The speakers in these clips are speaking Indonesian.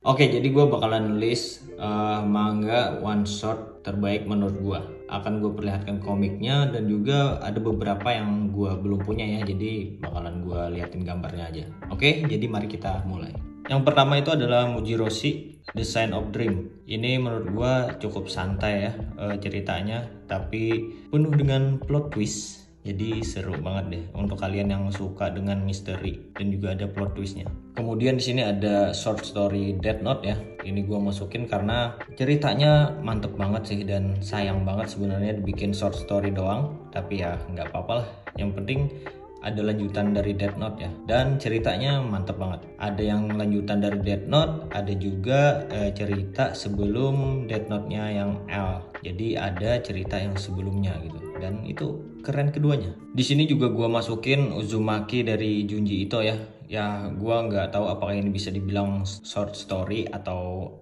Oke, jadi gue bakalan list manga one shot terbaik menurut gue. Akan gue perlihatkan komiknya dan juga ada beberapa yang gue belum punya ya. Jadi bakalan gue liatin gambarnya aja. Oke, jadi mari kita mulai. Yang pertama itu adalah Mujiroshi The Sign of Dream. Ini menurut gue cukup santai ya ceritanya, tapi penuh dengan plot twist. Jadi seru banget deh untuk kalian yang suka dengan misteri dan juga ada plot twistnya. Kemudian di sini ada short story Death Note ya. Ini gue masukin karena ceritanya mantep banget sih dan sayang banget sebenarnya dibikin short story doang. Tapi ya nggak apa-apa lah. Yang penting ada lanjutan dari Death Note ya, dan ceritanya mantep banget. Ada yang lanjutan dari Death Note, ada juga cerita sebelum Death Note-nya yang L. Jadi ada cerita yang sebelumnya gitu, dan itu keren keduanya. Di sini juga gua masukin Uzumaki dari Junji Ito ya. Ya gua nggak tahu apakah ini bisa dibilang short story atau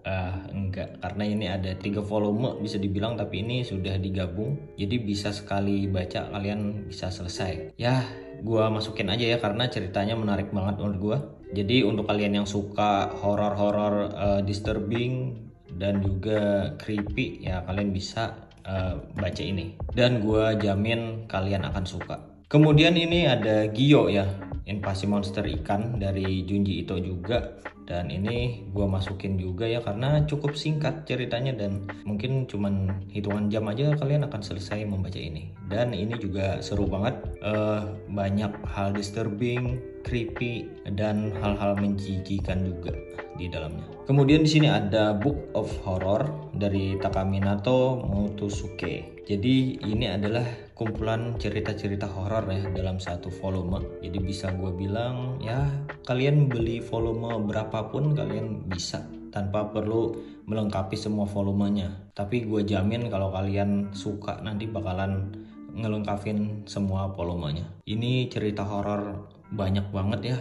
enggak, karena ini ada 3 volume bisa dibilang, tapi ini sudah digabung. Jadi bisa sekali baca kalian bisa selesai. Ya gua masukin aja ya karena ceritanya menarik banget menurut gua. Jadi untuk kalian yang suka horor-horor disturbing dan juga creepy ya, kalian bisa baca ini dan gua jamin kalian akan suka. Kemudian ini ada Gyo ya, invasi monster ikan dari Junji Ito juga, dan ini gua masukin juga ya karena cukup singkat ceritanya dan mungkin cuman hitungan jam aja kalian akan selesai membaca ini. Dan ini juga seru banget, banyak hal disturbing, creepy, dan hal-hal menjijikan juga di dalamnya. Kemudian di sini ada Book of Horror dari Takaminato Motosuke. Jadi ini adalah kumpulan cerita-cerita horor ya dalam satu volume. Jadi bisa gue bilang ya kalian beli volume berapapun kalian bisa tanpa perlu melengkapi semua volumenya. Tapi gue jamin kalau kalian suka nanti bakalan ngelengkapin semua volumenya. Ini cerita horor banyak banget ya,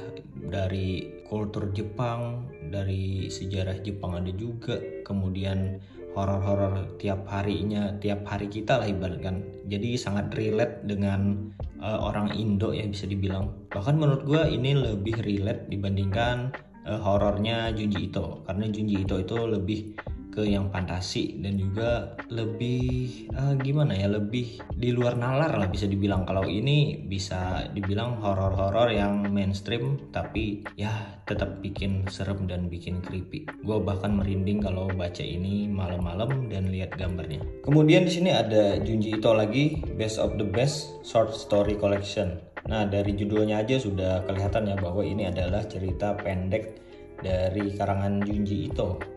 dari kultur Jepang, dari sejarah Jepang ada juga, kemudian horor-horor tiap harinya, tiap hari kita lah ibaratkan. Jadi sangat relate dengan orang Indo ya bisa dibilang. Bahkan menurut gue ini lebih relate dibandingkan horornya Junji Ito, karena Junji Ito itu lebih ke yang fantasi dan juga lebih gimana ya, lebih di luar nalar lah bisa dibilang. Kalau ini bisa dibilang horor-horor yang mainstream tapi ya tetap bikin serem dan bikin creepy. Gue bahkan merinding kalau baca ini malam-malam dan lihat gambarnya. Kemudian di sini ada Junji Ito lagi, Best of the Best Short Story Collection. Nah dari judulnya aja sudah kelihatan ya bahwa ini adalah cerita pendek dari karangan Junji Ito.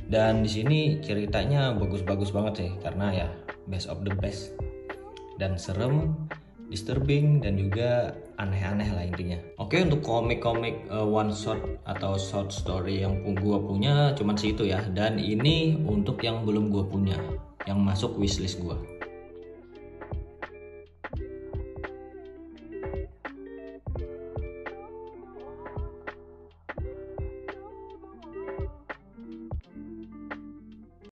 Dan di sini ceritanya bagus-bagus banget sih karena ya best of the best dan serem, disturbing dan juga aneh-aneh lah intinya. Oke, untuk komik-komik one shot atau short story yang gua punya cuman segitu ya, dan ini untuk yang belum gua punya yang masuk wishlist gua.